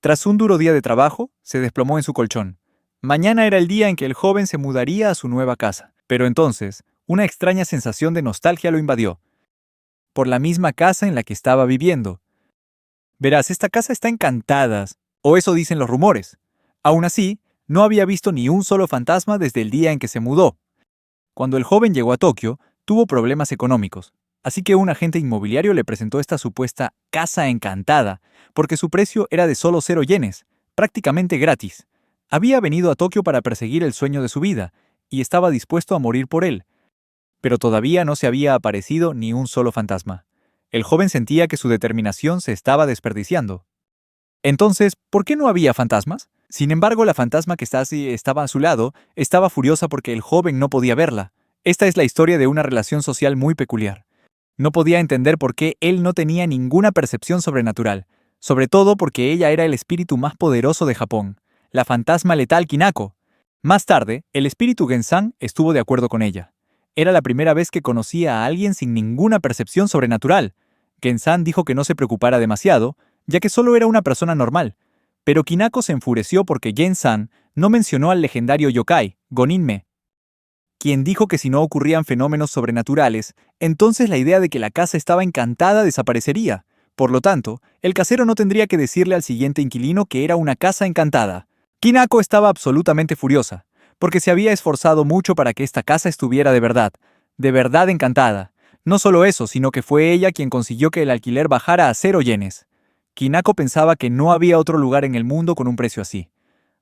Tras un duro día de trabajo, se desplomó en su colchón. Mañana era el día en que el joven se mudaría a su nueva casa. Pero entonces, una extraña sensación de nostalgia lo invadió. Por la misma casa en la que estaba viviendo. Verás, esta casa está encantada, o eso dicen los rumores. Aún así, no había visto ni un solo fantasma desde el día en que se mudó. Cuando el joven llegó a Tokio, tuvo problemas económicos, así que un agente inmobiliario le presentó esta supuesta casa encantada, porque su precio era de solo 0 yenes, prácticamente gratis. Había venido a Tokio para perseguir el sueño de su vida, y estaba dispuesto a morir por él. Pero todavía no se había aparecido ni un solo fantasma. El joven sentía que su determinación se estaba desperdiciando. Entonces, ¿por qué no había fantasmas? Sin embargo, la fantasma que estaba a su lado estaba furiosa porque el joven no podía verla. Esta es la historia de una relación social muy peculiar. No podía entender por qué él no tenía ninguna percepción sobrenatural, sobre todo porque ella era el espíritu más poderoso de Japón, la fantasma letal Kinako. Más tarde, el espíritu Gensan estuvo de acuerdo con ella. Era la primera vez que conocía a alguien sin ninguna percepción sobrenatural. Gensan dijo que no se preocupara demasiado, ya que solo era una persona normal. Pero Kinako se enfureció porque Gen-san no mencionó al legendario yokai, Goninme, quien dijo que si no ocurrían fenómenos sobrenaturales, entonces la idea de que la casa estaba encantada desaparecería. Por lo tanto, el casero no tendría que decirle al siguiente inquilino que era una casa encantada. Kinako estaba absolutamente furiosa, porque se había esforzado mucho para que esta casa estuviera de verdad encantada. No solo eso, sino que fue ella quien consiguió que el alquiler bajara a 0 yenes. Kinako pensaba que no había otro lugar en el mundo con un precio así.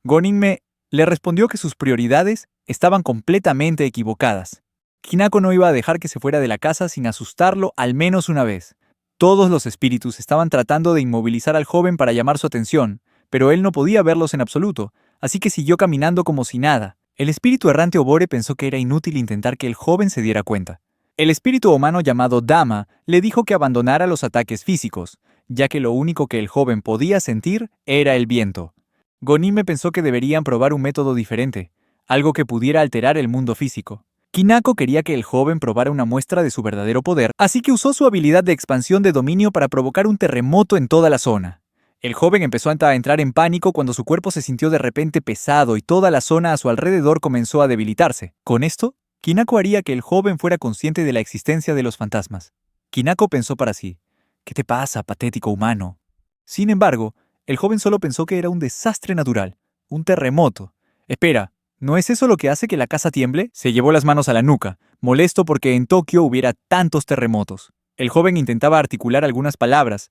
Goninme le respondió que sus prioridades estaban completamente equivocadas. Kinako no iba a dejar que se fuera de la casa sin asustarlo al menos una vez. Todos los espíritus estaban tratando de inmovilizar al joven para llamar su atención, pero él no podía verlos en absoluto, así que siguió caminando como si nada. El espíritu errante Obore pensó que era inútil intentar que el joven se diera cuenta. El espíritu humano llamado Dama le dijo que abandonara los ataques físicos, ya que lo único que el joven podía sentir era el viento. Gonime pensó que deberían probar un método diferente, algo que pudiera alterar el mundo físico. Kinako quería que el joven probara una muestra de su verdadero poder, así que usó su habilidad de expansión de dominio para provocar un terremoto en toda la zona. El joven empezó a entrar en pánico cuando su cuerpo se sintió de repente pesado y toda la zona a su alrededor comenzó a debilitarse. Con esto, Kinako haría que el joven fuera consciente de la existencia de los fantasmas. Kinako pensó para sí: ¿qué te pasa, patético humano? Sin embargo, el joven solo pensó que era un desastre natural, un terremoto. Espera, ¿no es eso lo que hace que la casa tiemble? Se llevó las manos a la nuca, molesto porque en Tokio hubiera tantos terremotos. El joven intentaba articular algunas palabras,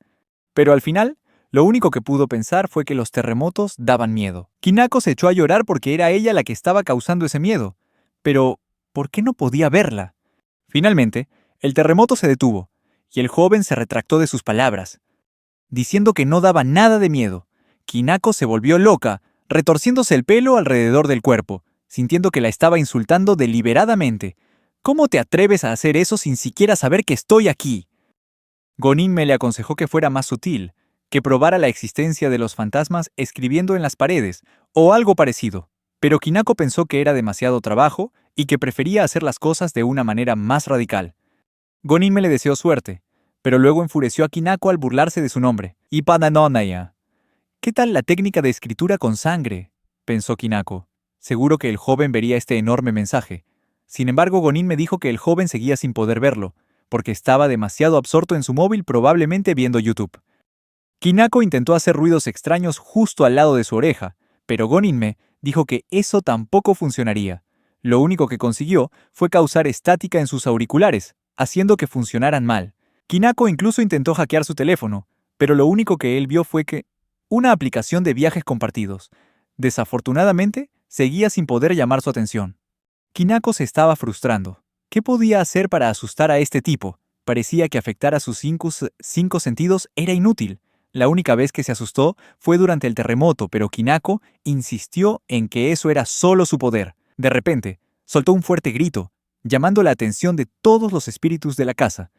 pero al final, lo único que pudo pensar fue que los terremotos daban miedo. Kinako se echó a llorar porque era ella la que estaba causando ese miedo. Pero, ¿por qué no podía verla? Finalmente, el terremoto se detuvo, y el joven se retractó de sus palabras, diciendo que no daba nada de miedo. Kinako se volvió loca, retorciéndose el pelo alrededor del cuerpo, sintiendo que la estaba insultando deliberadamente. ¿Cómo te atreves a hacer eso sin siquiera saber que estoy aquí? Goninme le aconsejó que fuera más sutil, que probara la existencia de los fantasmas escribiendo en las paredes, o algo parecido. Pero Kinako pensó que era demasiado trabajo y que prefería hacer las cosas de una manera más radical. Goninme le deseó suerte, pero luego enfureció a Kinako al burlarse de su nombre. Ipananonaya. ¿Qué tal la técnica de escritura con sangre?, pensó Kinako. Seguro que el joven vería este enorme mensaje. Sin embargo, Goninme dijo que el joven seguía sin poder verlo, porque estaba demasiado absorto en su móvil, probablemente viendo YouTube. Kinako intentó hacer ruidos extraños justo al lado de su oreja, pero Goninme dijo que eso tampoco funcionaría. Lo único que consiguió fue causar estática en sus auriculares, haciendo que funcionaran mal. Kinako incluso intentó hackear su teléfono, pero lo único que él vio fue que una aplicación de viajes compartidos. Desafortunadamente, seguía sin poder llamar su atención. Kinako se estaba frustrando. ¿Qué podía hacer para asustar a este tipo? Parecía que afectar a sus cinco sentidos era inútil. La única vez que se asustó fue durante el terremoto, pero Kinako insistió en que eso era solo su poder. De repente, soltó un fuerte grito, llamando la atención de todos los espíritus de la casa.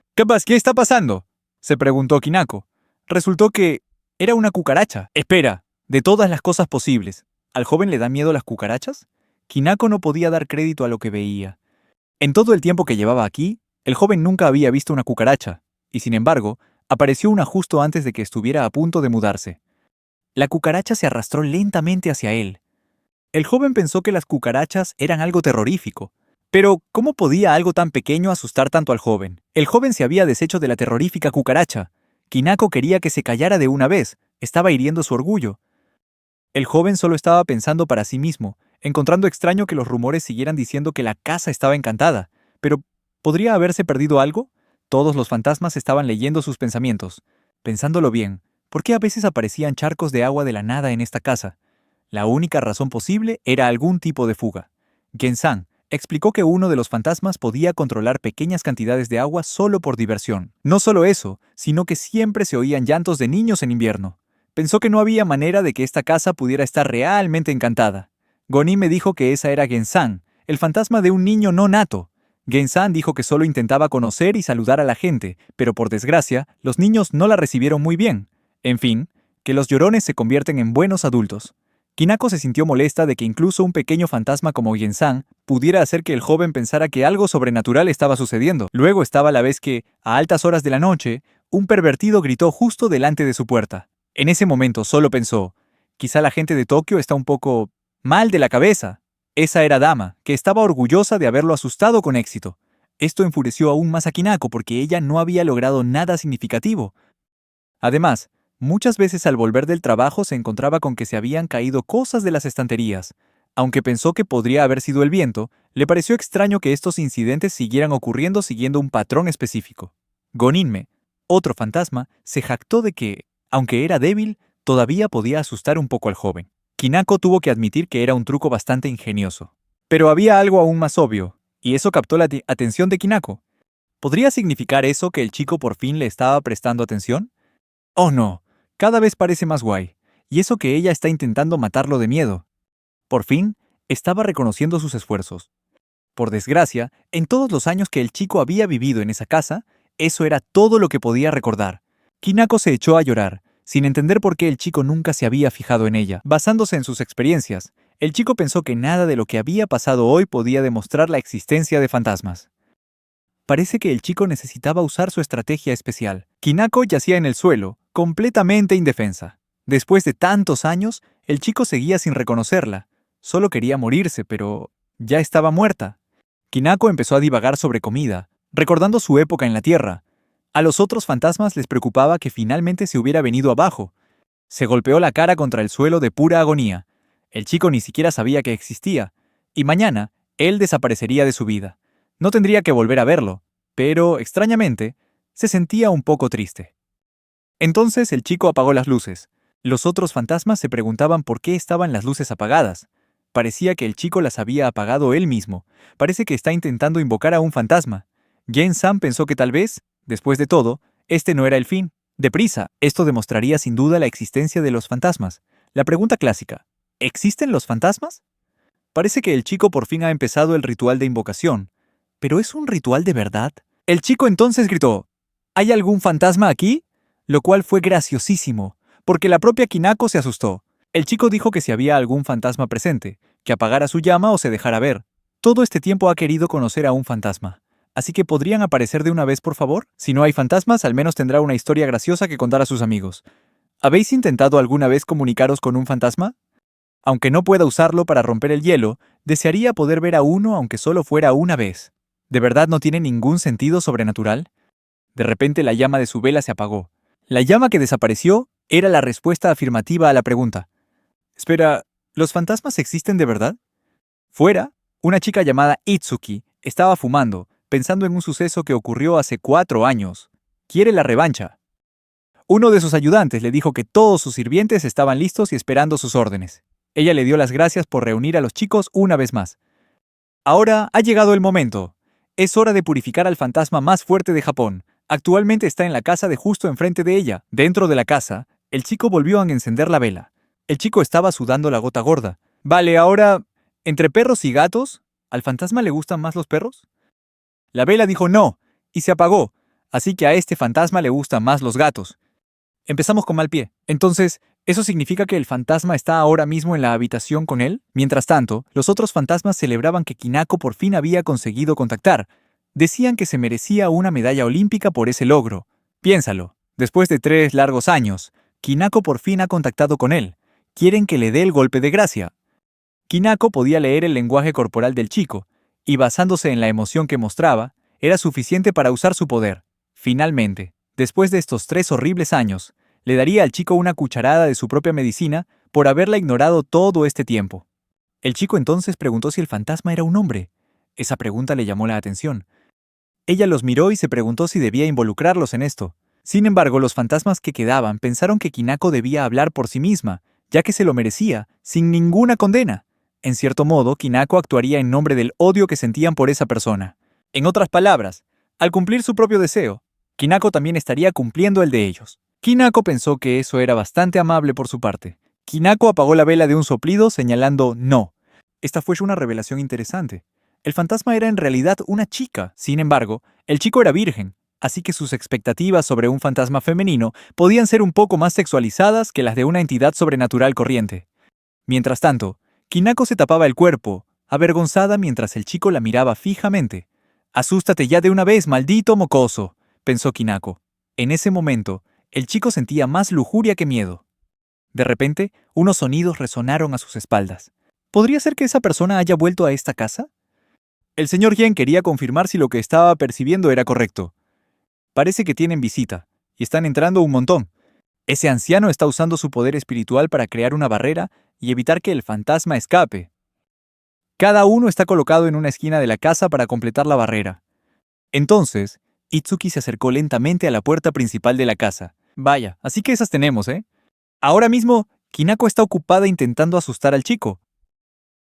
¿Qué está pasando?, se preguntó Kinako. Resultó que era una cucaracha. Espera, de todas las cosas posibles, ¿al joven le da miedo las cucarachas? Kinako no podía dar crédito a lo que veía. En todo el tiempo que llevaba aquí, el joven nunca había visto una cucaracha, y sin embargo, apareció una justo antes de que estuviera a punto de mudarse. La cucaracha se arrastró lentamente hacia él. El joven pensó que las cucarachas eran algo terrorífico. Pero, ¿cómo podía algo tan pequeño asustar tanto al joven? El joven se había deshecho de la terrorífica cucaracha. Kinako quería que se callara de una vez. Estaba hiriendo su orgullo. El joven solo estaba pensando para sí mismo, encontrando extraño que los rumores siguieran diciendo que la casa estaba encantada. Pero, ¿podría haberse perdido algo? Todos los fantasmas estaban leyendo sus pensamientos. Pensándolo bien, ¿por qué a veces aparecían charcos de agua de la nada en esta casa? La única razón posible era algún tipo de fuga. Gen-san explicó que uno de los fantasmas podía controlar pequeñas cantidades de agua solo por diversión. No solo eso, sino que siempre se oían llantos de niños en invierno. Pensó que no había manera de que esta casa pudiera estar realmente encantada. Gonin me dijo que esa era Gen-san, el fantasma de un niño no nato. Gen-san dijo que solo intentaba conocer y saludar a la gente, pero por desgracia, los niños no la recibieron muy bien. En fin, que los llorones se convierten en buenos adultos. Kinako se sintió molesta de que incluso un pequeño fantasma como Gen-san pudiera hacer que el joven pensara que algo sobrenatural estaba sucediendo. Luego estaba la vez que, a altas horas de la noche, un pervertido gritó justo delante de su puerta. En ese momento solo pensó, quizá la gente de Tokio está un poco mal de la cabeza. Esa era Dama, que estaba orgullosa de haberlo asustado con éxito. Esto enfureció aún más a Kinako porque ella no había logrado nada significativo. Además, muchas veces al volver del trabajo se encontraba con que se habían caído cosas de las estanterías. Aunque pensó que podría haber sido el viento, le pareció extraño que estos incidentes siguieran ocurriendo siguiendo un patrón específico. Goninme, otro fantasma, se jactó de que, aunque era débil, todavía podía asustar un poco al joven. Kinako tuvo que admitir que era un truco bastante ingenioso. Pero había algo aún más obvio, y eso captó la atención de Kinako. ¿Podría significar eso que el chico por fin le estaba prestando atención? Oh no, cada vez parece más guay, y eso que ella está intentando matarlo de miedo. Por fin, estaba reconociendo sus esfuerzos. Por desgracia, en todos los años que el chico había vivido en esa casa, eso era todo lo que podía recordar. Kinako se echó a llorar, sin entender por qué el chico nunca se había fijado en ella. Basándose en sus experiencias, el chico pensó que nada de lo que había pasado hoy podía demostrar la existencia de fantasmas. Parece que el chico necesitaba usar su estrategia especial. Kinako yacía en el suelo, completamente indefensa. Después de tantos años, el chico seguía sin reconocerla. Solo quería morirse, pero ya estaba muerta. Kinako empezó a divagar sobre comida, recordando su época en la Tierra. A los otros fantasmas les preocupaba que finalmente se hubiera venido abajo. Se golpeó la cara contra el suelo de pura agonía. El chico ni siquiera sabía que existía, y mañana él desaparecería de su vida. No tendría que volver a verlo, pero, extrañamente, se sentía un poco triste. Entonces el chico apagó las luces. Los otros fantasmas se preguntaban por qué estaban las luces apagadas. Parecía que el chico las había apagado él mismo. Parece que está intentando invocar a un fantasma. Gen-san pensó que tal vez, después de todo, este no era el fin. Deprisa, esto demostraría sin duda la existencia de los fantasmas. La pregunta clásica, ¿existen los fantasmas? Parece que el chico por fin ha empezado el ritual de invocación. ¿Pero es un ritual de verdad? El chico entonces gritó, ¿hay algún fantasma aquí? Lo cual fue graciosísimo, porque la propia Kinako se asustó. El chico dijo que si había algún fantasma presente, que apagara su llama o se dejara ver. Todo este tiempo ha querido conocer a un fantasma. Así que ¿podrían aparecer de una vez, por favor? Si no hay fantasmas, al menos tendrá una historia graciosa que contar a sus amigos. ¿Habéis intentado alguna vez comunicaros con un fantasma? Aunque no pueda usarlo para romper el hielo, desearía poder ver a uno aunque solo fuera una vez. ¿De verdad no tiene ningún sentido sobrenatural? De repente la llama de su vela se apagó. La llama que desapareció era la respuesta afirmativa a la pregunta. Espera, ¿los fantasmas existen de verdad? Fuera, una chica llamada Itsuki estaba fumando, pensando en un suceso que ocurrió hace 4 años. Quiere la revancha. Uno de sus ayudantes le dijo que todos sus sirvientes estaban listos y esperando sus órdenes. Ella le dio las gracias por reunir a los chicos una vez más. Ahora ha llegado el momento. Es hora de purificar al fantasma más fuerte de Japón. Actualmente está en la casa de justo enfrente de ella. Dentro de la casa, el chico volvió a encender la vela. El chico estaba sudando la gota gorda. Vale, ahora, ¿entre perros y gatos? ¿Al fantasma le gustan más los perros? La vela dijo no, y se apagó. Así que a este fantasma le gustan más los gatos. Empezamos con mal pie. Entonces, ¿eso significa que el fantasma está ahora mismo en la habitación con él? Mientras tanto, los otros fantasmas celebraban que Kinako por fin había conseguido contactar. Decían que se merecía una medalla olímpica por ese logro. Piénsalo, después de 3 largos años, Kinako por fin ha contactado con él. Quieren que le dé el golpe de gracia. Kinako podía leer el lenguaje corporal del chico, y basándose en la emoción que mostraba, era suficiente para usar su poder. Finalmente, después de estos 3 horribles años, le daría al chico una cucharada de su propia medicina por haberla ignorado todo este tiempo. El chico entonces preguntó si el fantasma era un hombre. Esa pregunta le llamó la atención. Ella los miró y se preguntó si debía involucrarlos en esto. Sin embargo, los fantasmas que quedaban pensaron que Kinako debía hablar por sí misma, ya que se lo merecía, sin ninguna condena. En cierto modo, Kinako actuaría en nombre del odio que sentían por esa persona. En otras palabras, al cumplir su propio deseo, Kinako también estaría cumpliendo el de ellos. Kinako pensó que eso era bastante amable por su parte. Kinako apagó la vela de un soplido señalando no. Esta fue una revelación interesante. El fantasma era en realidad una chica. Sin embargo, el chico era virgen, así que sus expectativas sobre un fantasma femenino podían ser un poco más sexualizadas que las de una entidad sobrenatural corriente. Mientras tanto, Kinako se tapaba el cuerpo, avergonzada mientras el chico la miraba fijamente. «Asústate ya de una vez, maldito mocoso», pensó Kinako. En ese momento, el chico sentía más lujuria que miedo. De repente, unos sonidos resonaron a sus espaldas. ¿Podría ser que esa persona haya vuelto a esta casa? El señor Yen quería confirmar si lo que estaba percibiendo era correcto. Parece que tienen visita, y están entrando un montón. Ese anciano está usando su poder espiritual para crear una barrera y evitar que el fantasma escape. Cada uno está colocado en una esquina de la casa para completar la barrera. Entonces, Itsuki se acercó lentamente a la puerta principal de la casa. Vaya, así que esas tenemos, ¿eh? Ahora mismo, Kinako está ocupada intentando asustar al chico.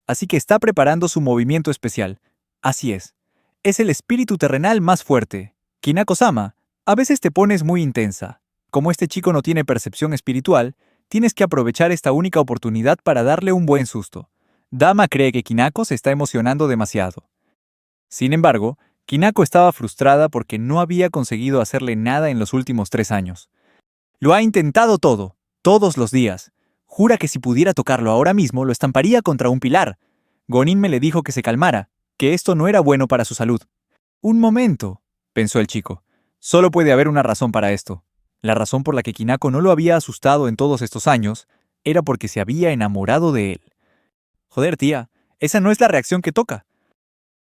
Así que está preparando su movimiento especial. Así es. Es el espíritu terrenal más fuerte. Kinako-sama, a veces te pones muy intensa. Como este chico no tiene percepción espiritual, tienes que aprovechar esta única oportunidad para darle un buen susto. Dama cree que Kinako se está emocionando demasiado. Sin embargo, Kinako estaba frustrada porque no había conseguido hacerle nada en los últimos 3 años. Lo ha intentado todo, todos los días. Jura que si pudiera tocarlo ahora mismo lo estamparía contra un pilar. Gonin le dijo que se calmara, que esto no era bueno para su salud. Un momento, pensó el chico. Solo puede haber una razón para esto. La razón por la que Kinako no lo había asustado en todos estos años era porque se había enamorado de él. Joder, tía, esa no es la reacción que toca.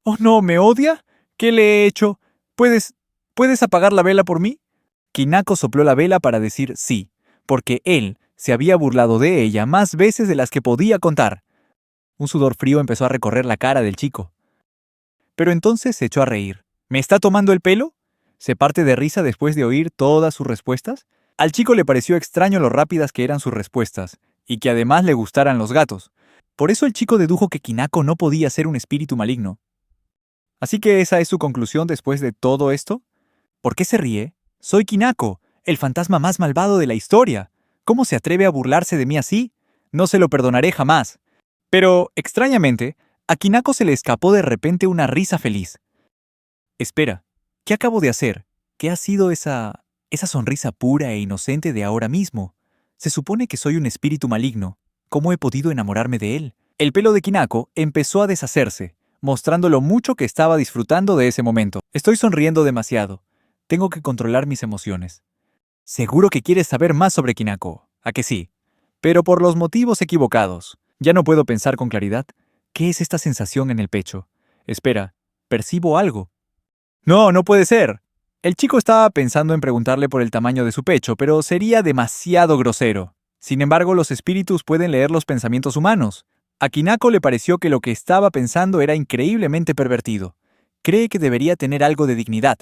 ¿Oh no, me odia? ¿Qué le he hecho? ¿Puedes apagar la vela por mí? Kinako sopló la vela para decir sí, porque él se había burlado de ella más veces de las que podía contar. Un sudor frío empezó a recorrer la cara del chico. Pero entonces se echó a reír. ¿Me está tomando el pelo? ¿Se parte de risa después de oír todas sus respuestas? Al chico le pareció extraño lo rápidas que eran sus respuestas, y que además le gustaran los gatos. Por eso el chico dedujo que Kinako no podía ser un espíritu maligno. ¿Así que esa es su conclusión después de todo esto? ¿Por qué se ríe? Soy Kinako, el fantasma más malvado de la historia. ¿Cómo se atreve a burlarse de mí así? No se lo perdonaré jamás. Pero, extrañamente, a Kinako se le escapó de repente una risa feliz. Espera, ¿qué acabo de hacer? ¿Qué ha sido esa sonrisa pura e inocente de ahora mismo? Se supone que soy un espíritu maligno. ¿Cómo he podido enamorarme de él? El pelo de Kinako empezó a deshacerse, mostrando lo mucho que estaba disfrutando de ese momento. Estoy sonriendo demasiado. Tengo que controlar mis emociones. Seguro que quieres saber más sobre Kinako, ¿a que sí? Pero por los motivos equivocados. Ya no puedo pensar con claridad. ¿Qué es esta sensación en el pecho? Espera, percibo algo. No, no puede ser. El chico estaba pensando en preguntarle por el tamaño de su pecho, pero sería demasiado grosero. Sin embargo, los espíritus pueden leer los pensamientos humanos. A Kinako le pareció que lo que estaba pensando era increíblemente pervertido. Cree que debería tener algo de dignidad.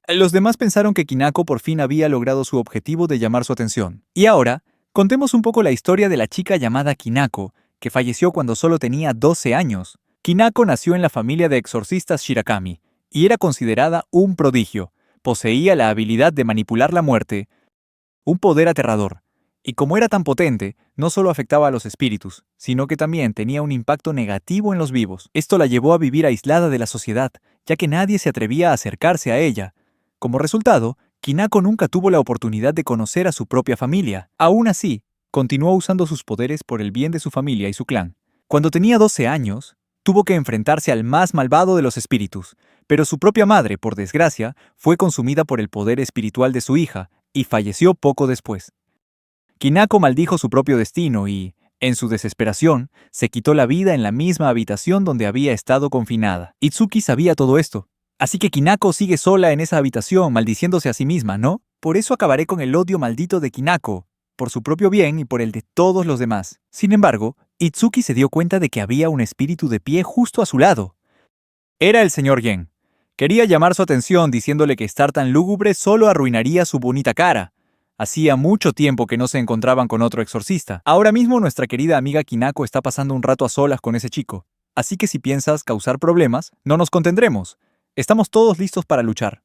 Los demás pensaron que Kinako por fin había logrado su objetivo de llamar su atención. Y ahora, contemos un poco la historia de la chica llamada Kinako, que falleció cuando solo tenía 12 años. Kinako nació en la familia de exorcistas Shirakami, y era considerada un prodigio. Poseía la habilidad de manipular la muerte, un poder aterrador. Y como era tan potente, no solo afectaba a los espíritus, sino que también tenía un impacto negativo en los vivos. Esto la llevó a vivir aislada de la sociedad, ya que nadie se atrevía a acercarse a ella. Como resultado, Kinako nunca tuvo la oportunidad de conocer a su propia familia. Aún así, continuó usando sus poderes por el bien de su familia y su clan. Cuando tenía 12 años, tuvo que enfrentarse al más malvado de los espíritus, pero su propia madre, por desgracia, fue consumida por el poder espiritual de su hija y falleció poco después. Kinako maldijo su propio destino y, en su desesperación, se quitó la vida en la misma habitación donde había estado confinada. Itsuki sabía todo esto. Así que Kinako sigue sola en esa habitación, maldiciéndose a sí misma, ¿no? Por eso acabaré con el odio maldito de Kinako, por su propio bien y por el de todos los demás. Sin embargo, Itsuki se dio cuenta de que había un espíritu de pie justo a su lado. Era el señor Gen. Quería llamar su atención diciéndole que estar tan lúgubre solo arruinaría su bonita cara. Hacía mucho tiempo que no se encontraban con otro exorcista. Ahora mismo nuestra querida amiga Kinako está pasando un rato a solas con ese chico. Así que si piensas causar problemas, no nos contendremos. Estamos todos listos para luchar.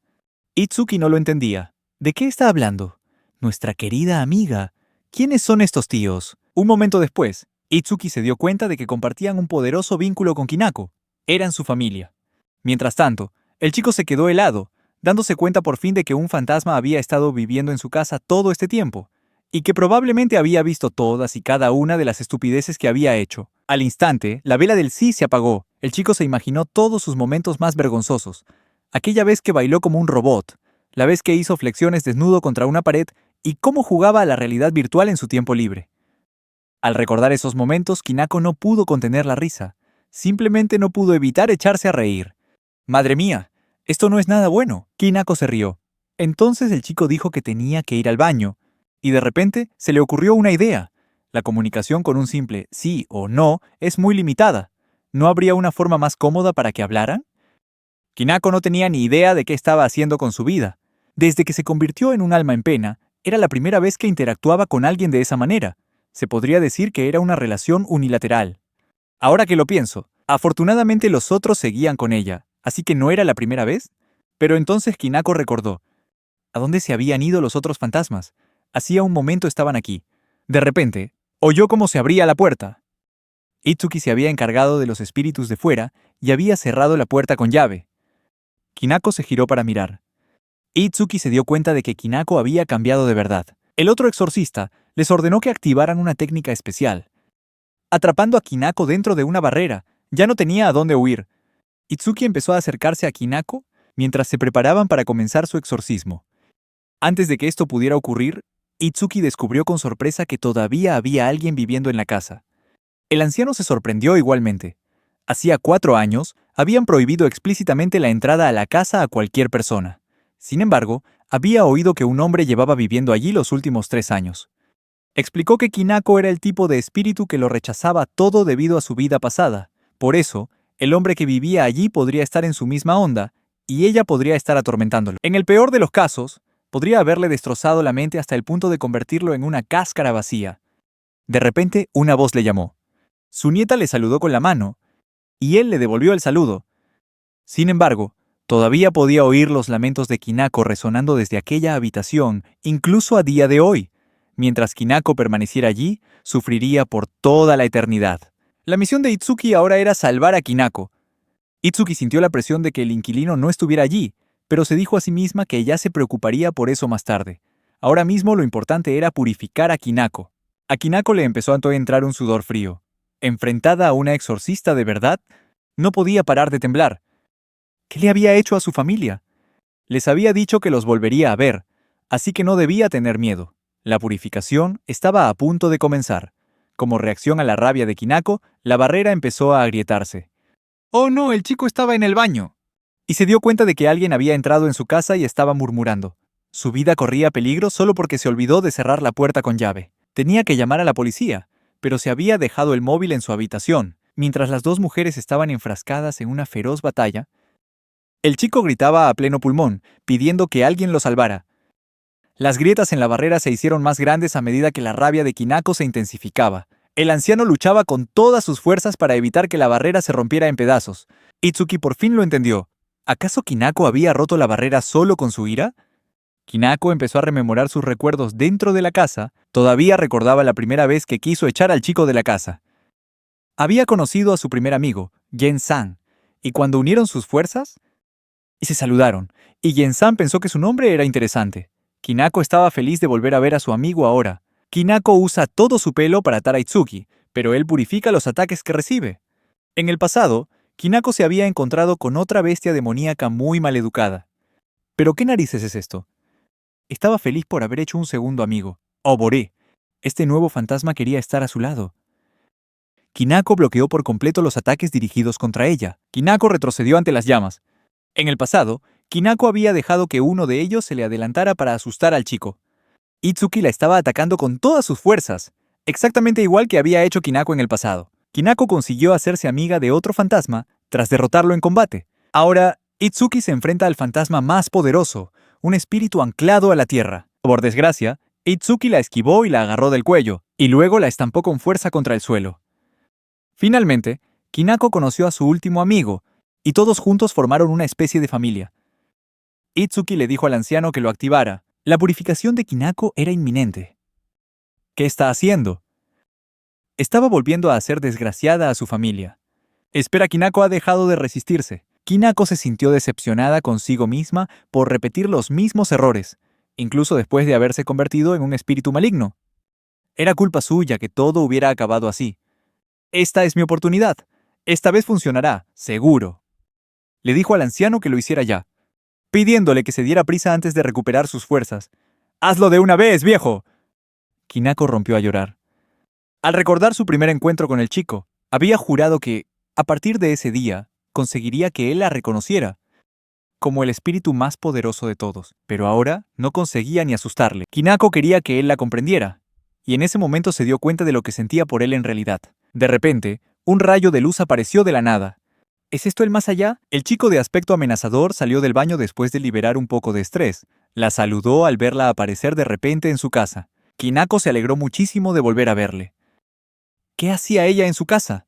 Itsuki no lo entendía. ¿De qué está hablando? Nuestra querida amiga. ¿Quiénes son estos tíos? Un momento después, Itsuki se dio cuenta de que compartían un poderoso vínculo con Kinako. Eran su familia. Mientras tanto, el chico se quedó helado, dándose cuenta por fin de que un fantasma había estado viviendo en su casa todo este tiempo, y que probablemente había visto todas y cada una de las estupideces que había hecho. Al instante, la vela del sí se apagó. El chico se imaginó todos sus momentos más vergonzosos. Aquella vez que bailó como un robot, la vez que hizo flexiones desnudo contra una pared y cómo jugaba a la realidad virtual en su tiempo libre. Al recordar esos momentos, Kinako no pudo contener la risa. Simplemente no pudo evitar echarse a reír. «Madre mía, esto no es nada bueno». Kinako se rió. Entonces el chico dijo que tenía que ir al baño, y de repente se le ocurrió una idea. La comunicación con un simple sí o no es muy limitada. ¿No habría una forma más cómoda para que hablaran? Kinako no tenía ni idea de qué estaba haciendo con su vida. Desde que se convirtió en un alma en pena, era la primera vez que interactuaba con alguien de esa manera. Se podría decir que era una relación unilateral. Ahora que lo pienso, afortunadamente los otros seguían con ella, así que no era la primera vez. Pero entonces Kinako recordó. ¿A dónde se habían ido los otros fantasmas? Hacía un momento estaban aquí. De repente, oyó cómo se abría la puerta. Itsuki se había encargado de los espíritus de fuera y había cerrado la puerta con llave. Kinako se giró para mirar. Itsuki se dio cuenta de que Kinako había cambiado de verdad. El otro exorcista les ordenó que activaran una técnica especial. Atrapando a Kinako dentro de una barrera, ya no tenía a dónde huir. Itsuki empezó a acercarse a Kinako mientras se preparaban para comenzar su exorcismo. Antes de que esto pudiera ocurrir, Itsuki descubrió con sorpresa que todavía había alguien viviendo en la casa. El anciano se sorprendió igualmente. Hacía 4 años, habían prohibido explícitamente la entrada a la casa a cualquier persona. Sin embargo, había oído que un hombre llevaba viviendo allí los últimos 3 años. Explicó que Kinako era el tipo de espíritu que lo rechazaba todo debido a su vida pasada. Por eso, el hombre que vivía allí podría estar en su misma onda, y ella podría estar atormentándolo. En el peor de los casos, podría haberle destrozado la mente hasta el punto de convertirlo en una cáscara vacía. De repente, una voz le llamó. Su nieta le saludó con la mano, y él le devolvió el saludo. Sin embargo, todavía podía oír los lamentos de Kinako resonando desde aquella habitación, incluso a día de hoy. Mientras Kinako permaneciera allí, sufriría por toda la eternidad. La misión de Itsuki ahora era salvar a Kinako. Itsuki sintió la presión de que el inquilino no estuviera allí, pero se dijo a sí misma que ella se preocuparía por eso más tarde. Ahora mismo lo importante era purificar a Kinako. A Kinako le empezó a entrar un sudor frío. Enfrentada a una exorcista de verdad, no podía parar de temblar. ¿Qué le había hecho a su familia? Les había dicho que los volvería a ver, así que no debía tener miedo. La purificación estaba a punto de comenzar. Como reacción a la rabia de Kinako, la barrera empezó a agrietarse. ¡Oh no! El chico estaba en el baño. Y se dio cuenta de que alguien había entrado en su casa y estaba murmurando. Su vida corría peligro solo porque se olvidó de cerrar la puerta con llave. Tenía que llamar a la policía, pero se había dejado el móvil en su habitación. Mientras las dos mujeres estaban enfrascadas en una feroz batalla, el chico gritaba a pleno pulmón, pidiendo que alguien lo salvara. Las grietas en la barrera se hicieron más grandes a medida que la rabia de Kinako se intensificaba. El anciano luchaba con todas sus fuerzas para evitar que la barrera se rompiera en pedazos. Itsuki por fin lo entendió. ¿Acaso Kinako había roto la barrera solo con su ira? Kinako empezó a rememorar sus recuerdos dentro de la casa. Todavía recordaba la primera vez que quiso echar al chico de la casa. Había conocido a su primer amigo, Gen-san, y cuando unieron sus fuerzas, y se saludaron, y Gen-san pensó que su nombre era interesante. Kinako estaba feliz de volver a ver a su amigo ahora. Kinako usa todo su pelo para atar a Itsuki, pero él purifica los ataques que recibe. En el pasado, Kinako se había encontrado con otra bestia demoníaca muy maleducada. ¿Pero qué narices es esto? Estaba feliz por haber hecho un segundo amigo. Obore. Este nuevo fantasma quería estar a su lado. Kinako bloqueó por completo los ataques dirigidos contra ella. Kinako retrocedió ante las llamas. En el pasado, Kinako había dejado que uno de ellos se le adelantara para asustar al chico. Itsuki la estaba atacando con todas sus fuerzas, exactamente igual que había hecho Kinako en el pasado. Kinako consiguió hacerse amiga de otro fantasma tras derrotarlo en combate. Ahora, Itsuki se enfrenta al fantasma más poderoso, un espíritu anclado a la tierra. Por desgracia, Itsuki la esquivó y la agarró del cuello, y luego la estampó con fuerza contra el suelo. Finalmente, Kinako conoció a su último amigo, y todos juntos formaron una especie de familia. Itsuki le dijo al anciano que lo activara. La purificación de Kinako era inminente. ¿Qué está haciendo? Estaba volviendo a hacer desgraciada a su familia. Espera, Kinako ha dejado de resistirse. Kinako se sintió decepcionada consigo misma por repetir los mismos errores, incluso después de haberse convertido en un espíritu maligno. Era culpa suya que todo hubiera acabado así. Esta es mi oportunidad. Esta vez funcionará, seguro. Le dijo al anciano que lo hiciera ya, pidiéndole que se diera prisa antes de recuperar sus fuerzas. ¡Hazlo de una vez, viejo! Kinako rompió a llorar. Al recordar su primer encuentro con el chico, había jurado que, a partir de ese día, conseguiría que él la reconociera como el espíritu más poderoso de todos, pero ahora no conseguía ni asustarle. Kinako quería que él la comprendiera, y en ese momento se dio cuenta de lo que sentía por él en realidad. De repente, un rayo de luz apareció de la nada. ¿Es esto el más allá? El chico de aspecto amenazador salió del baño después de liberar un poco de estrés. La saludó al verla aparecer de repente en su casa. Kinako se alegró muchísimo de volver a verle. ¿Qué hacía ella en su casa?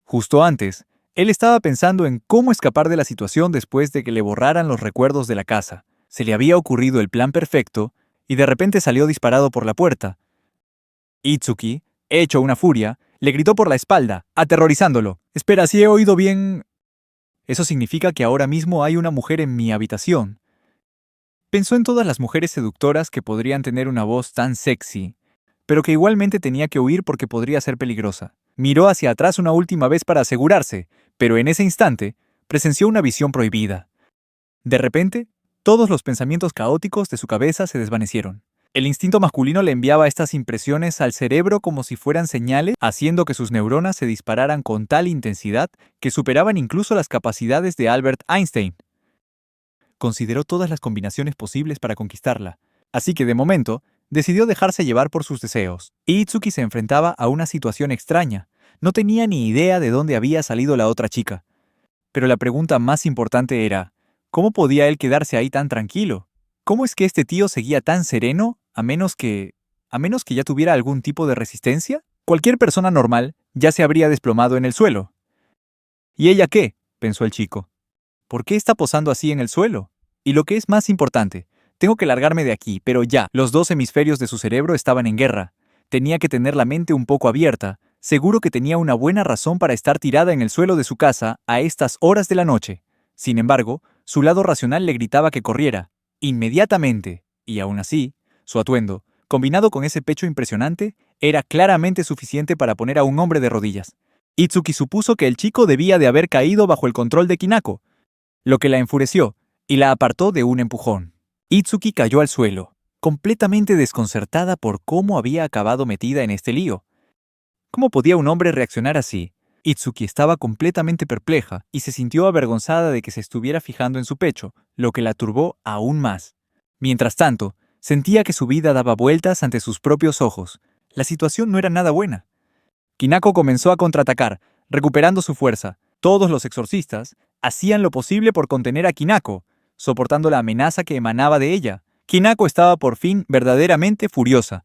Justo antes, él estaba pensando en cómo escapar de la situación después de que le borraran los recuerdos de la casa. Se le había ocurrido el plan perfecto, y de repente salió disparado por la puerta. Itsuki, hecho una furia, le gritó por la espalda, aterrorizándolo. Espera, ¿sí he oído bien? Eso significa que ahora mismo hay una mujer en mi habitación. Pensó en todas las mujeres seductoras que podrían tener una voz tan sexy, pero que igualmente tenía que huir porque podría ser peligrosa. Miró hacia atrás una última vez para asegurarse, pero en ese instante presenció una visión prohibida. De repente, todos los pensamientos caóticos de su cabeza se desvanecieron. El instinto masculino le enviaba estas impresiones al cerebro como si fueran señales, haciendo que sus neuronas se dispararan con tal intensidad que superaban incluso las capacidades de Albert Einstein. Consideró todas las combinaciones posibles para conquistarla, así que de momento decidió dejarse llevar por sus deseos. Itsuki se enfrentaba a una situación extraña. No tenía ni idea de dónde había salido la otra chica. Pero la pregunta más importante era, ¿cómo podía él quedarse ahí tan tranquilo? ¿Cómo es que este tío seguía tan sereno a menos que ya tuviera algún tipo de resistencia? Cualquier persona normal ya se habría desplomado en el suelo. ¿Y ella qué?, pensó el chico. ¿Por qué está posando así en el suelo? Y lo que es más importante, tengo que largarme de aquí, pero ya. Los dos hemisferios de su cerebro estaban en guerra. Tenía que tener la mente un poco abierta. Seguro que tenía una buena razón para estar tirada en el suelo de su casa a estas horas de la noche. Sin embargo, su lado racional le gritaba que corriera, inmediatamente, y aún así, su atuendo, combinado con ese pecho impresionante, era claramente suficiente para poner a un hombre de rodillas. Itsuki supuso que el chico debía de haber caído bajo el control de Kinako, lo que la enfureció y la apartó de un empujón. Itsuki cayó al suelo, completamente desconcertada por cómo había acabado metida en este lío. ¿Cómo podía un hombre reaccionar así? Itsuki estaba completamente perpleja y se sintió avergonzada de que se estuviera fijando en su pecho, lo que la turbó aún más. Mientras tanto, sentía que su vida daba vueltas ante sus propios ojos. La situación no era nada buena. Kinako comenzó a contraatacar, recuperando su fuerza. Todos los exorcistas hacían lo posible por contener a Kinako, soportando la amenaza que emanaba de ella. Kinako estaba por fin verdaderamente furiosa,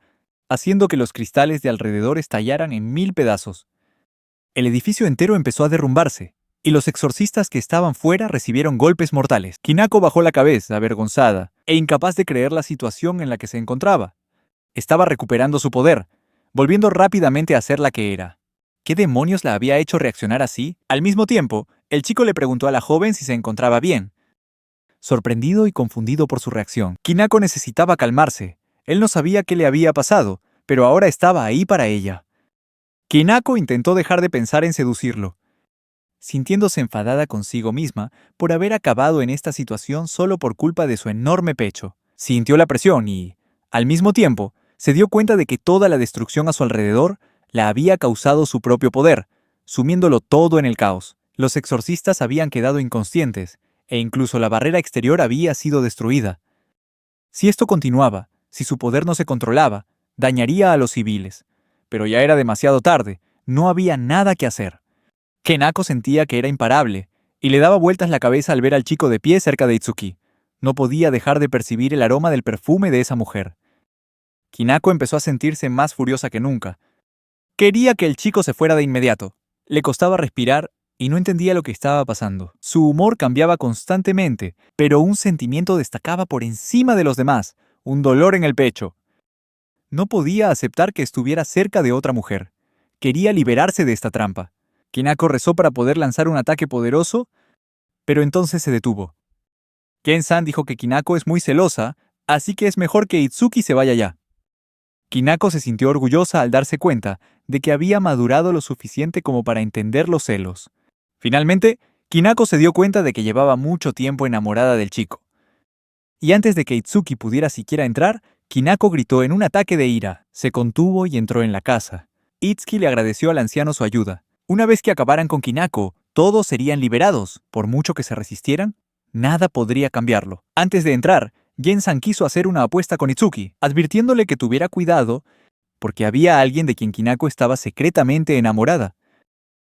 haciendo que los cristales de alrededor estallaran en 1000 pedazos. El edificio entero empezó a derrumbarse, y los exorcistas que estaban fuera recibieron golpes mortales. Kinako bajó la cabeza, avergonzada, e incapaz de creer la situación en la que se encontraba. Estaba recuperando su poder, volviendo rápidamente a ser la que era. ¿Qué demonios la había hecho reaccionar así? Al mismo tiempo, el chico le preguntó a la joven si se encontraba bien. Sorprendido y confundido por su reacción, Kinako necesitaba calmarse. Él no sabía qué le había pasado, pero ahora estaba ahí para ella. Kinako intentó dejar de pensar en seducirlo, sintiéndose enfadada consigo misma por haber acabado en esta situación solo por culpa de su enorme pecho. Sintió la presión y, al mismo tiempo, se dio cuenta de que toda la destrucción a su alrededor la había causado su propio poder, sumiéndolo todo en el caos. Los exorcistas habían quedado inconscientes, e incluso la barrera exterior había sido destruida. Si esto continuaba, si su poder no se controlaba, dañaría a los civiles. Pero ya era demasiado tarde, no había nada que hacer. Kenako sentía que era imparable, y le daba vueltas la cabeza al ver al chico de pie cerca de Itsuki. No podía dejar de percibir el aroma del perfume de esa mujer. Kinako empezó a sentirse más furiosa que nunca. Quería que el chico se fuera de inmediato. Le costaba respirar y no entendía lo que estaba pasando. Su humor cambiaba constantemente, pero un sentimiento destacaba por encima de los demás, un dolor en el pecho. No podía aceptar que estuviera cerca de otra mujer. Quería liberarse de esta trampa. Kinako rezó para poder lanzar un ataque poderoso, pero entonces se detuvo. Gen-san dijo que Kinako es muy celosa, así que es mejor que Itsuki se vaya ya. Kinako se sintió orgullosa al darse cuenta de que había madurado lo suficiente como para entender los celos. Finalmente, Kinako se dio cuenta de que llevaba mucho tiempo enamorada del chico. Y antes de que Itsuki pudiera siquiera entrar, Kinako gritó en un ataque de ira, se contuvo y entró en la casa. Itsuki le agradeció al anciano su ayuda. Una vez que acabaran con Kinako, todos serían liberados. Por mucho que se resistieran, nada podría cambiarlo. Antes de entrar, Gen-san quiso hacer una apuesta con Itsuki, advirtiéndole que tuviera cuidado porque había alguien de quien Kinako estaba secretamente enamorada.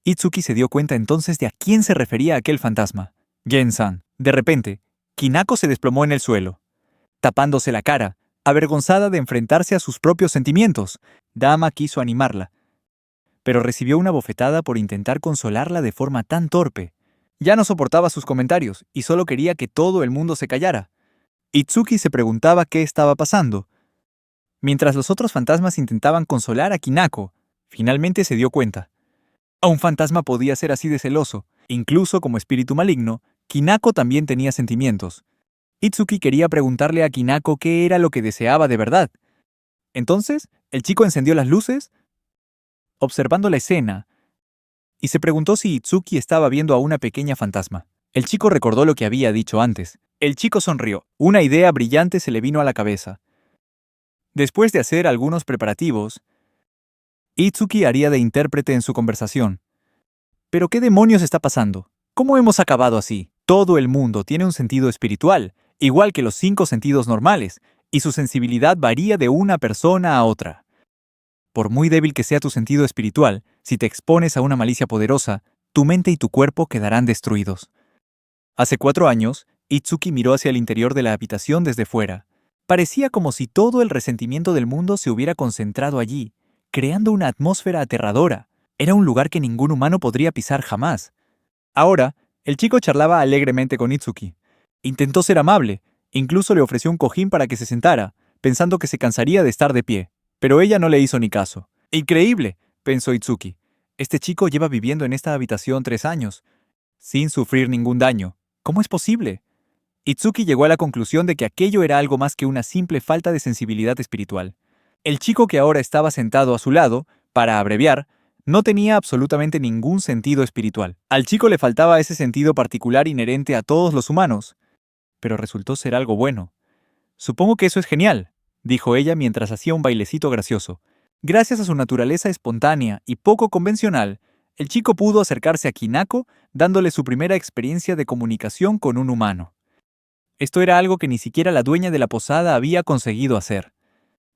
Itsuki se dio cuenta entonces de a quién se refería aquel fantasma. Gen-san. De repente, Kinako se desplomó en el suelo, tapándose la cara, avergonzada de enfrentarse a sus propios sentimientos. Dama quiso animarla, pero recibió una bofetada por intentar consolarla de forma tan torpe. Ya no soportaba sus comentarios y solo quería que todo el mundo se callara. Itsuki se preguntaba qué estaba pasando. Mientras los otros fantasmas intentaban consolar a Kinako, finalmente se dio cuenta. Un fantasma podía ser así de celoso. Incluso como espíritu maligno, Kinako también tenía sentimientos. Itsuki quería preguntarle a Kinako qué era lo que deseaba de verdad. Entonces, el chico encendió las luces, observando la escena, y se preguntó si Itsuki estaba viendo a una pequeña fantasma. El chico recordó lo que había dicho antes. El chico sonrió. Una idea brillante se le vino a la cabeza. Después de hacer algunos preparativos, Itsuki haría de intérprete en su conversación. ¿Pero qué demonios está pasando? ¿Cómo hemos acabado así? Todo el mundo tiene un sentido espiritual, igual que los 5 sentidos normales, y su sensibilidad varía de una persona a otra. Por muy débil que sea tu sentido espiritual, si te expones a una malicia poderosa, tu mente y tu cuerpo quedarán destruidos. Hace 4 años, Itsuki miró hacia el interior de la habitación desde fuera. Parecía como si todo el resentimiento del mundo se hubiera concentrado allí, creando una atmósfera aterradora. Era un lugar que ningún humano podría pisar jamás. Ahora, el chico charlaba alegremente con Itsuki. Intentó ser amable, incluso le ofreció un cojín para que se sentara, pensando que se cansaría de estar de pie. Pero ella no le hizo ni caso. «Increíble», pensó Itsuki. «Este chico lleva viviendo en esta habitación 3 años, sin sufrir ningún daño. ¿Cómo es posible?». Itsuki llegó a la conclusión de que aquello era algo más que una simple falta de sensibilidad espiritual. El chico que ahora estaba sentado a su lado, para abreviar, no tenía absolutamente ningún sentido espiritual. Al chico le faltaba ese sentido particular inherente a todos los humanos, pero resultó ser algo bueno. «Supongo que eso es genial», dijo ella mientras hacía un bailecito gracioso. Gracias a su naturaleza espontánea y poco convencional, el chico pudo acercarse a Kinako, dándole su primera experiencia de comunicación con un humano. Esto era algo que ni siquiera la dueña de la posada había conseguido hacer.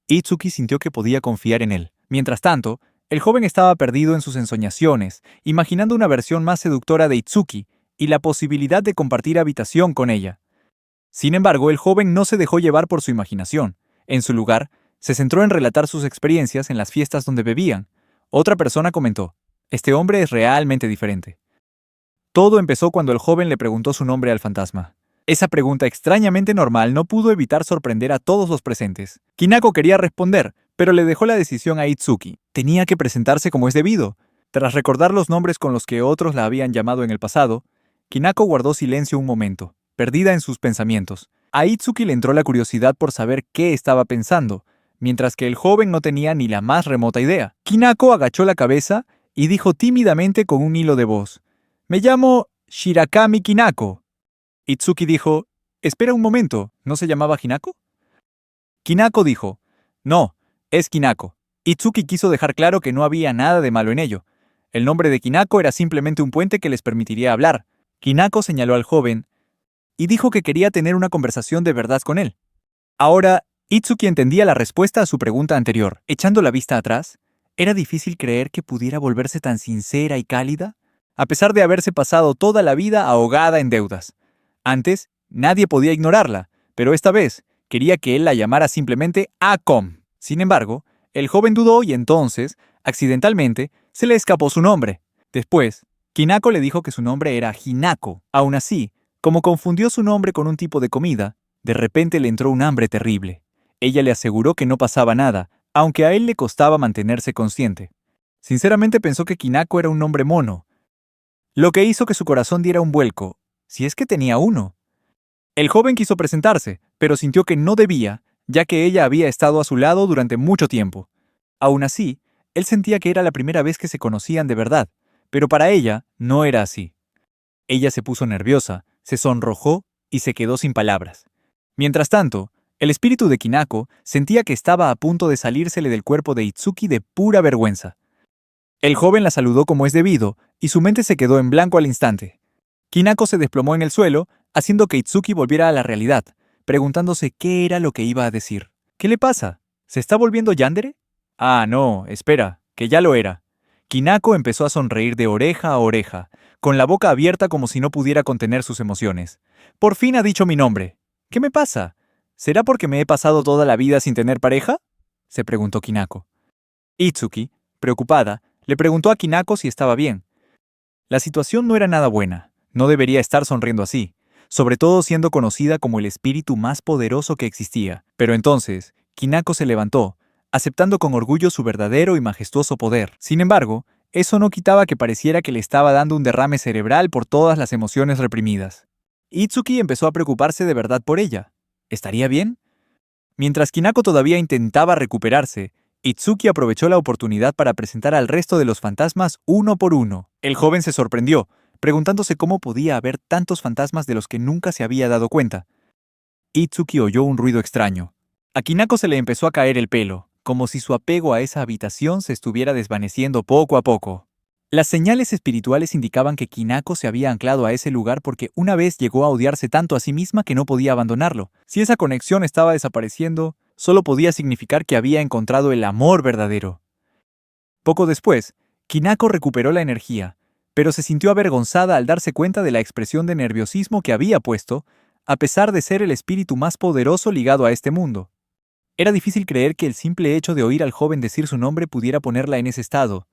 Itsuki sintió que podía confiar en él. Mientras tanto, el joven estaba perdido en sus ensoñaciones, imaginando una versión más seductora de Itsuki y la posibilidad de compartir habitación con ella. Sin embargo, el joven no se dejó llevar por su imaginación. En su lugar, se centró en relatar sus experiencias en las fiestas donde bebían. Otra persona comentó: «Este hombre es realmente diferente». Todo empezó cuando el joven le preguntó su nombre al fantasma. Esa pregunta extrañamente normal no pudo evitar sorprender a todos los presentes. Kinako quería responder, pero le dejó la decisión a Itsuki. Tenía que presentarse como es debido. Tras recordar los nombres con los que otros la habían llamado en el pasado, Kinako guardó silencio un momento, perdida en sus pensamientos. A Itsuki le entró la curiosidad por saber qué estaba pensando, mientras que el joven no tenía ni la más remota idea. Kinako agachó la cabeza y dijo tímidamente con un hilo de voz: «Me llamo Shirakami Kinako». Itsuki dijo: «Espera un momento, ¿no se llamaba Hinako?». Kinako dijo: «No, Es Kinako. Itsuki quiso dejar claro que no había nada de malo en ello. El nombre de Kinako era simplemente un puente que les permitiría hablar. Kinako señaló al joven y dijo que quería tener una conversación de verdad con él. Ahora, Itsuki entendía la respuesta a su pregunta anterior. Echando la vista atrás, era difícil creer que pudiera volverse tan sincera y cálida, a pesar de haberse pasado toda la vida ahogada en deudas. Antes, nadie podía ignorarla, pero esta vez quería que él la llamara simplemente Acom. Sin embargo, el joven dudó y entonces, accidentalmente, se le escapó su nombre. Después, Kinako le dijo que su nombre era Hinako. Aún así, como confundió su nombre con un tipo de comida, de repente le entró un hambre terrible. Ella le aseguró que no pasaba nada, aunque a él le costaba mantenerse consciente. Sinceramente pensó que Kinako era un nombre mono, lo que hizo que su corazón diera un vuelco, si es que tenía uno. El joven quiso presentarse, pero sintió que no debía, ya que ella había estado a su lado durante mucho tiempo. Aún así, él sentía que era la primera vez que se conocían de verdad, pero para ella no era así. Ella se puso nerviosa, se sonrojó y se quedó sin palabras. Mientras tanto, el espíritu de Kinako sentía que estaba a punto de salírsele del cuerpo de Itsuki de pura vergüenza. El joven la saludó como es debido, y su mente se quedó en blanco al instante. Kinako se desplomó en el suelo, haciendo que Itsuki volviera a la realidad, preguntándose qué era lo que iba a decir. ¿Qué le pasa? ¿Se está volviendo yandere? Ah, no, espera, que ya lo era. Kinako empezó a sonreír de oreja a oreja, con la boca abierta como si no pudiera contener sus emociones. Por fin ha dicho mi nombre. ¿Qué me pasa? ¿Será porque me he pasado toda la vida sin tener pareja? Se preguntó Kinako. Itsuki, preocupada, le preguntó a Kinako si estaba bien. La situación no era nada buena. No debería estar sonriendo así, sobre todo siendo conocida como el espíritu más poderoso que existía. Pero entonces, Kinako se levantó, aceptando con orgullo su verdadero y majestuoso poder. Sin embargo, eso no quitaba que pareciera que le estaba dando un derrame cerebral por todas las emociones reprimidas. Itsuki empezó a preocuparse de verdad por ella. ¿Estaría bien? Mientras Kinako todavía intentaba recuperarse, Itsuki aprovechó la oportunidad para presentar al resto de los fantasmas uno por uno. El joven se sorprendió, preguntándose cómo podía haber tantos fantasmas de los que nunca se había dado cuenta. Itsuki oyó un ruido extraño. A Kinako se le empezó a caer el pelo, como si su apego a esa habitación se estuviera desvaneciendo poco a poco. Las señales espirituales indicaban que Kinako se había anclado a ese lugar porque una vez llegó a odiarse tanto a sí misma que no podía abandonarlo. Si esa conexión estaba desapareciendo, solo podía significar que había encontrado el amor verdadero. Poco después, Kinako recuperó la energía, pero se sintió avergonzada al darse cuenta de la expresión de nerviosismo que había puesto, a pesar de ser el espíritu más poderoso ligado a este mundo. Era difícil creer que el simple hecho de oír al joven decir su nombre pudiera ponerla en ese estado.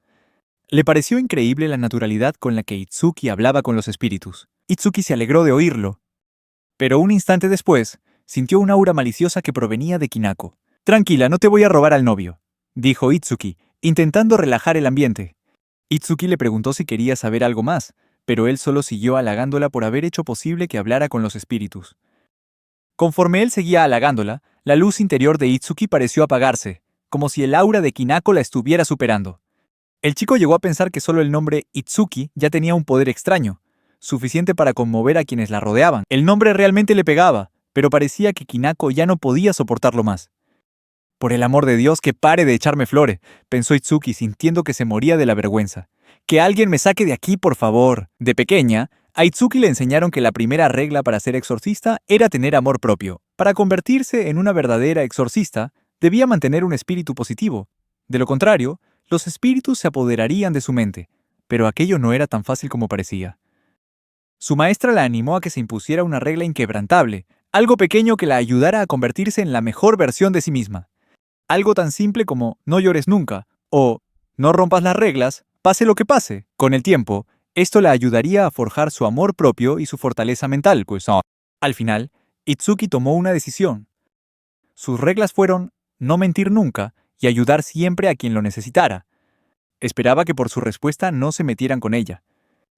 Le pareció increíble la naturalidad con la que Itsuki hablaba con los espíritus. Itsuki se alegró de oírlo. Pero un instante después, sintió un aura maliciosa que provenía de Kinako. «Tranquila, no te voy a robar al novio», dijo Itsuki, intentando relajar el ambiente. Itsuki le preguntó si quería saber algo más, pero él solo siguió halagándola por haber hecho posible que hablara con los espíritus. Conforme él seguía halagándola, la luz interior de Itsuki pareció apagarse, como si el aura de Kinako la estuviera superando. El chico llegó a pensar que solo el nombre Itsuki ya tenía un poder extraño, suficiente para conmover a quienes la rodeaban. El nombre realmente le pegaba, pero parecía que Kinako ya no podía soportarlo más. «Por el amor de Dios, que pare de echarme flores», pensó Itsuki sintiendo que se moría de la vergüenza. «Que alguien me saque de aquí, por favor». De pequeña, a Itsuki le enseñaron que la primera regla para ser exorcista era tener amor propio. Para convertirse en una verdadera exorcista, debía mantener un espíritu positivo. De lo contrario, los espíritus se apoderarían de su mente, pero aquello no era tan fácil como parecía. Su maestra la animó a que se impusiera una regla inquebrantable, algo pequeño que la ayudara a convertirse en la mejor versión de sí misma. Algo tan simple como no llores nunca, o no rompas las reglas, pase lo que pase. Con el tiempo, esto la ayudaría a forjar su amor propio y su fortaleza mental, pues al final, Itsuki tomó una decisión. Sus reglas fueron no mentir nunca y ayudar siempre a quien lo necesitara. Esperaba que por su respuesta no se metieran con ella.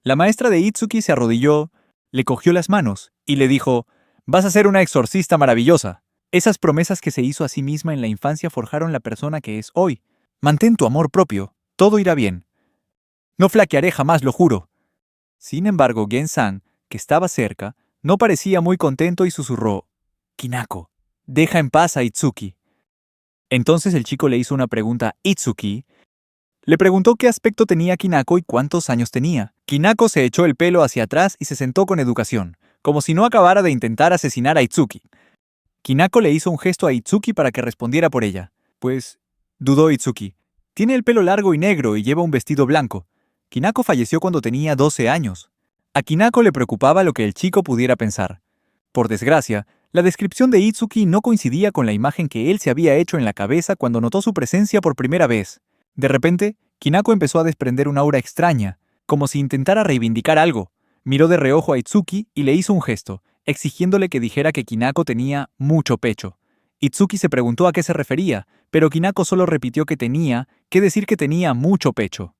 La maestra de Itsuki se arrodilló, le cogió las manos y le dijo: «Vas a ser una exorcista maravillosa». Esas promesas que se hizo a sí misma en la infancia forjaron la persona que es hoy. «Mantén tu amor propio, todo irá bien. No flaquearé jamás, lo juro». Sin embargo, Gen-san, que estaba cerca, no parecía muy contento y susurró: «Kinako, deja en paz a Itsuki». Entonces el chico le hizo una pregunta a Itsuki. Le preguntó qué aspecto tenía Kinako y cuántos años tenía. Kinako se echó el pelo hacia atrás y se sentó con educación, como si no acabara de intentar asesinar a Itsuki. Kinako le hizo un gesto a Itsuki para que respondiera por ella. Pues, dudó Itsuki. Tiene el pelo largo y negro y lleva un vestido blanco. Kinako falleció cuando tenía 12 años. A Kinako le preocupaba lo que el chico pudiera pensar. Por desgracia, la descripción de Itsuki no coincidía con la imagen que él se había hecho en la cabeza cuando notó su presencia por primera vez. De repente, Kinako empezó a desprender una aura extraña, como si intentara reivindicar algo. Miró de reojo a Itsuki y le hizo un gesto, exigiéndole que dijera que Kinako tenía mucho pecho. Itsuki se preguntó a qué se refería, pero Kinako solo repitió que tenía que decir que tenía mucho pecho.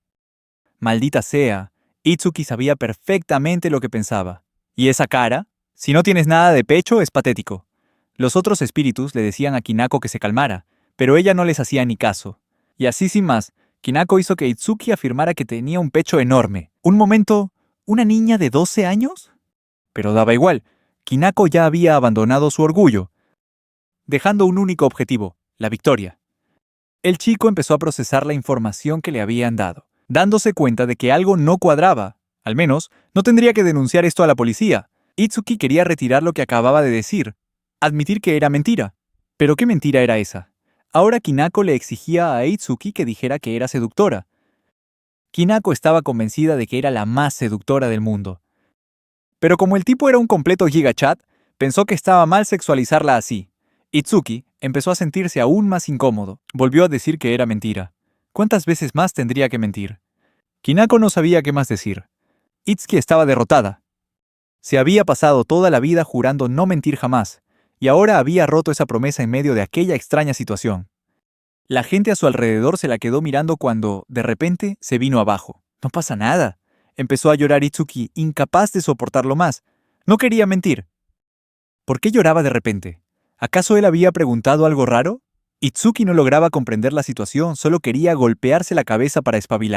Maldita sea, Itsuki sabía perfectamente lo que pensaba. ¿Y esa cara? Si no tienes nada de pecho, es patético. Los otros espíritus le decían a Kinako que se calmara, pero ella no les hacía ni caso. Y así sin más, Kinako hizo que Itsuki afirmara que tenía un pecho enorme. Un momento, ¿una niña de 12 años? Pero daba igual, Kinako ya había abandonado su orgullo, dejando un único objetivo, la victoria. El chico empezó a procesar la información que le habían dado, dándose cuenta de que algo no cuadraba. Al menos, no tendría que denunciar esto a la policía. Itsuki quería retirar lo que acababa de decir, admitir que era mentira. ¿Pero qué mentira era esa? Ahora Kinako le exigía a Itsuki que dijera que era seductora. Kinako estaba convencida de que era la más seductora del mundo. Pero como el tipo era un completo gigachat, pensó que estaba mal sexualizarla así. Itsuki empezó a sentirse aún más incómodo. Volvió a decir que era mentira. ¿Cuántas veces más tendría que mentir? Kinako no sabía qué más decir. Itsuki estaba derrotada. Se había pasado toda la vida jurando no mentir jamás, y ahora había roto esa promesa en medio de aquella extraña situación. La gente a su alrededor se la quedó mirando cuando, de repente, se vino abajo. No pasa nada. Empezó a llorar Itsuki, incapaz de soportarlo más. No quería mentir. ¿Por qué lloraba de repente? ¿Acaso él había preguntado algo raro? Itsuki no lograba comprender la situación, solo quería golpearse la cabeza para espabilar.